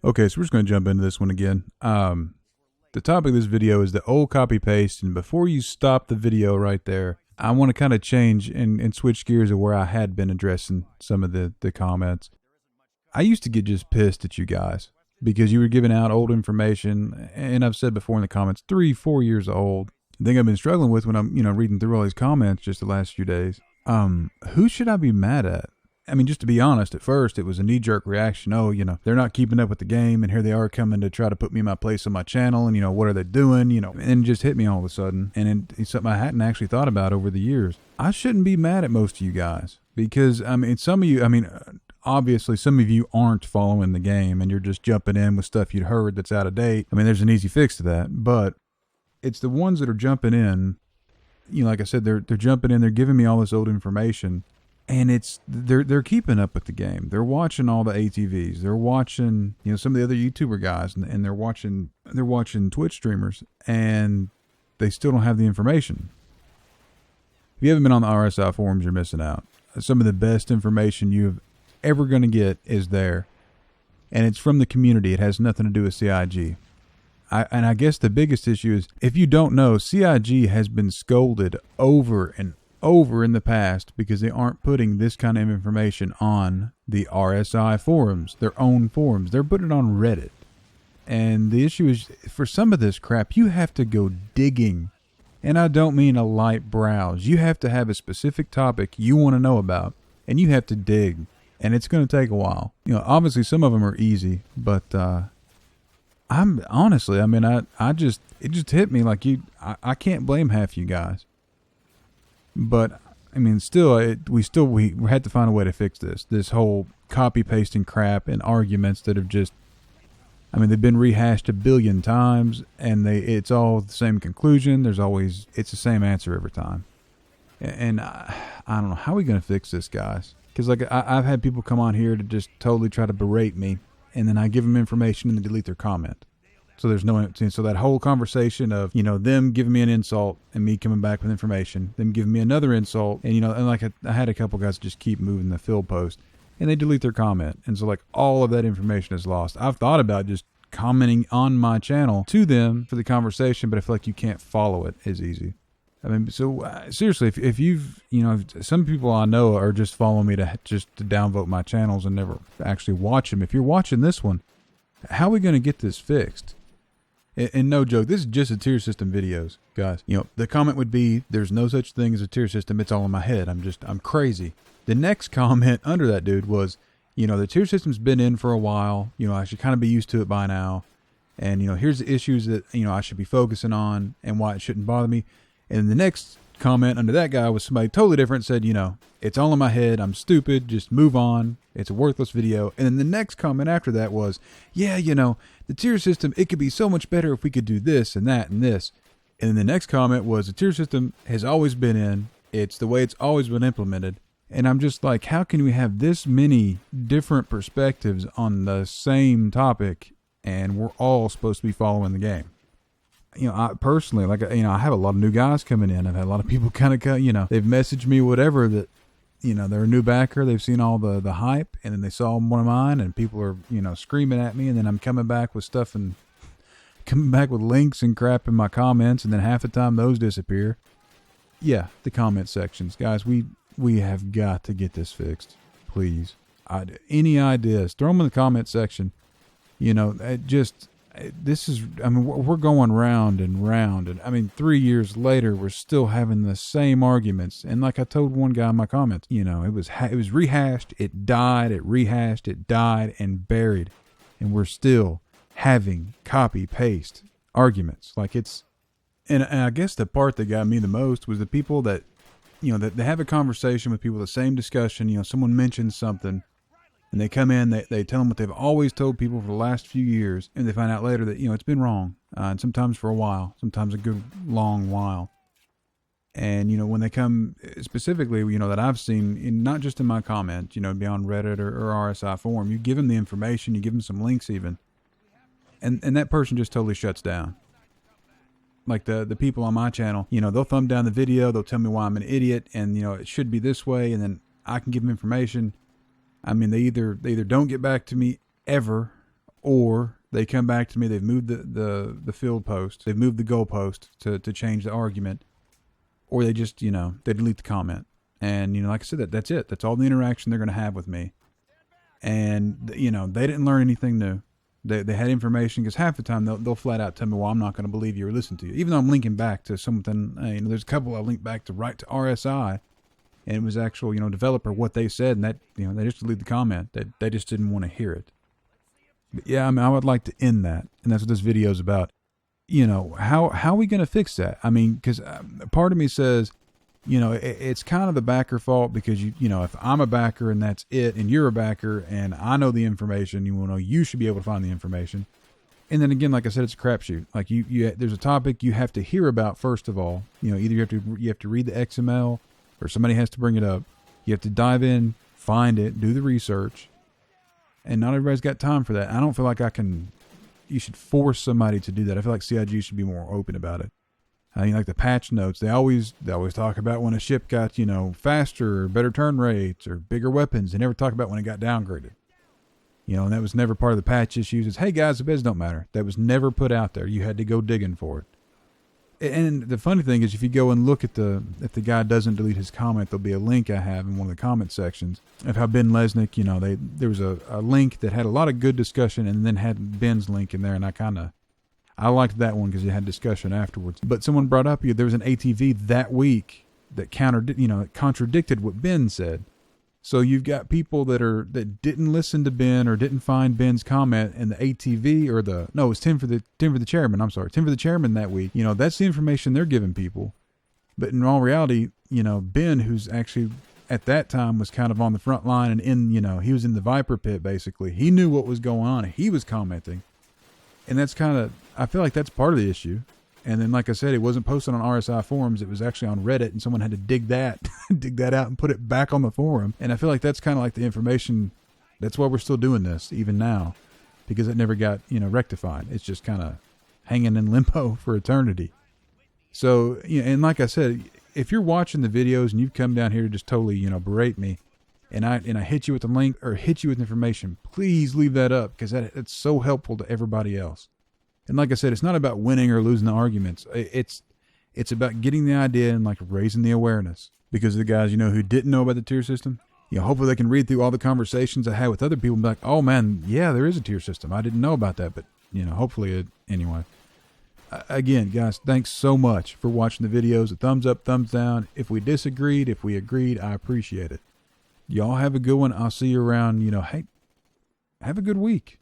Okay, so we're just going to jump into this one again. The topic of this video is the old copy paste, and before you stop the video right there, I want to kind of change and switch gears of where I had been addressing some of the comments. I used to get just pissed at you guys because you were giving out old information, and I've said before in the comments, 3-4 years old. The thing I've been struggling with when I'm reading through all these comments just the last few days. Who should I be mad at? I mean, just to be honest, at first it was a knee-jerk reaction. Oh, they're not keeping up with the game, and here they are coming to try to put me in my place on my channel, and what are they doing? And it just hit me all of a sudden, and it's something I hadn't actually thought about over the years. I shouldn't be mad at most of you guys because, some of you, obviously some of you aren't following the game, and you're just jumping in with stuff you'd heard that's out of date. There's an easy fix to that, but it's the ones that are jumping in. Like I said, they're jumping in, they're giving me all this old information. And they're keeping up with the game. They're watching all the ATVs. They're watching some of the other YouTuber guys, and they're watching Twitch streamers, and they still don't have the information. If you haven't been on the RSI forums, you're missing out. Some of the best information you're ever going to get is there, and it's from the community. It has nothing to do with CIG. I guess the biggest issue is, if you don't know, CIG has been scolded over and over in the past because they aren't putting this kind of information on the RSI forums, their own forums. They're putting it on Reddit. And the issue is, for some of this crap, you have to go digging. And I don't mean a light browse. You have to have a specific topic you want to know about, and you have to dig. And it's going to take a while. Obviously some of them are easy, but I'm honestly, it just hit me like I can't blame half you guys. But still, we had to find a way to fix this whole copy pasting crap and arguments that have just, they've been rehashed a billion times, and it's all the same conclusion. It's the same answer every time. And I don't know, how are we going to fix this, guys? Because I've had people come on here to just totally try to berate me, and then I give them information and they delete their comment. So there's so that whole conversation of, them giving me an insult and me coming back with information, them giving me another insult, and, I had a couple guys just keep moving the field post, and they delete their comment. And so, all of that information is lost. I've thought about just commenting on my channel to them for the conversation, but I feel like you can't follow it as easy. Seriously, if you've, some people I know are just following me to downvote my channels and never actually watch them. If you're watching this one, how are we going to get this fixed? And no joke, this is just a tier system videos, guys. The comment would be, there's no such thing as a tier system. It's all in my head. I'm crazy. The next comment under that dude was, the tier system's been in for a while. I should kind of be used to it by now. And, here's the issues that, I should be focusing on and why it shouldn't bother me. And the next comment under that guy was somebody totally different, said, it's all in my head. I'm stupid. Just move on. It's a worthless video. And then the next comment after that was, yeah, the tier system, it could be so much better if we could do this and that and this. And then the next comment was, the tier system has always been in. It's the way it's always been implemented. And I'm just like, how can we have this many different perspectives on the same topic, and we're all supposed to be following the game? I personally, I have a lot of new guys coming in. I've had a lot of people kind of, they've messaged me whatever that, they're a new backer. They've seen all the hype, and then they saw one of mine, and people are, screaming at me, and then I'm coming back with stuff and coming back with links and crap in my comments, and then half the time those disappear. Yeah, the comment sections. Guys, we have got to get this fixed. Please. Any ideas, throw them in the comment section. This is, we're going round and round, and 3 years later, we're still having the same arguments. And like I told one guy in my comments, it was rehashed, it died, it rehashed, it died and buried, and we're still having copy paste arguments. And I guess the part that got me the most was the people that, that they have a conversation with people, the same discussion. Someone mentions something, and they come in, they tell them what they've always told people for the last few years, and they find out later that, it's been wrong, and sometimes for a while, sometimes a good long while. And, when they come specifically, that I've seen, not just in my comments, beyond Reddit or RSI forum, you give them the information, you give them some links even, and that person just totally shuts down. Like the people on my channel, they'll thumb down the video, they'll tell me why I'm an idiot, and, it should be this way, and then I can give them information. They either don't get back to me ever, or they come back to me, they've moved the field post, they've moved the goalpost to change the argument, or they just, they delete the comment. And, like I said, that's it. That's all the interaction they're going to have with me. And, they didn't learn anything new. They had information, because half the time they'll flat out tell me, well, I'm not going to believe you or listen to you. Even though I'm linking back to something, there's a couple I linked back to right to RSI, and it was actual, developer, what they said, and that, they just deleted the comment. They just didn't want to hear it. But yeah, I would like to end that, and that's what this video is about. How are we going to fix that? Because part of me says, it's kind of the backer fault, because if I'm a backer and that's it, and you're a backer and I know the information, you should be able to find the information. And then again, like I said, it's a crapshoot. Like there's a topic you have to hear about first of all. Either you have to read the XML, or somebody has to bring it up. You have to dive in, find it, do the research, and not everybody's got time for that. I don't feel like you should force somebody to do that. I feel like CIG should be more open about it. Like the patch notes, they always talk about when a ship got, faster or better turn rates or bigger weapons. They never talk about when it got downgraded. And that was never part of the patch issues. It's, hey guys, the bids don't matter. That was never put out there. You had to go digging for it. And the funny thing is, if you go and look at if the guy doesn't delete his comment, there'll be a link I have in one of the comment sections of how Ben Lesnick, there was a link that had a lot of good discussion, and then had Ben's link in there, and I liked that one because it had discussion afterwards. But someone brought up, there was an ATV that week that contradicted what Ben said. So you've got people that didn't listen to Ben or didn't find Ben's comment, and the ATV it was Tim for the chairman. I'm sorry, Tim for the chairman that week. That's the information they're giving people. But in all reality, Ben, who's actually at that time was kind of on the front line and he was in the Viper pit basically. He knew what was going on. And he was commenting, and that's I feel like that's part of the issue. And then, like I said, it wasn't posted on RSI forums. It was actually on Reddit, and someone had to dig that out and put it back on the forum. And I feel like that's kind of like the information. That's why we're still doing this even now, because it never got, rectified. It's just kind of hanging in limbo for eternity. So, and like I said, if you're watching the videos and you've come down here to just totally, berate me, and I hit you with the link or hit you with information, please leave that up, because it's so helpful to everybody else. And like I said, it's not about winning or losing the arguments. It's about getting the idea and raising the awareness. Because the guys, who didn't know about the tier system, hopefully they can read through all the conversations I had with other people and be like, oh man, yeah, there is a tier system. I didn't know about that, but hopefully anyway. Again, guys, thanks so much for watching the videos. A thumbs up, thumbs down. If we disagreed, if we agreed, I appreciate it. Y'all have a good one. I'll see you around, hey, have a good week.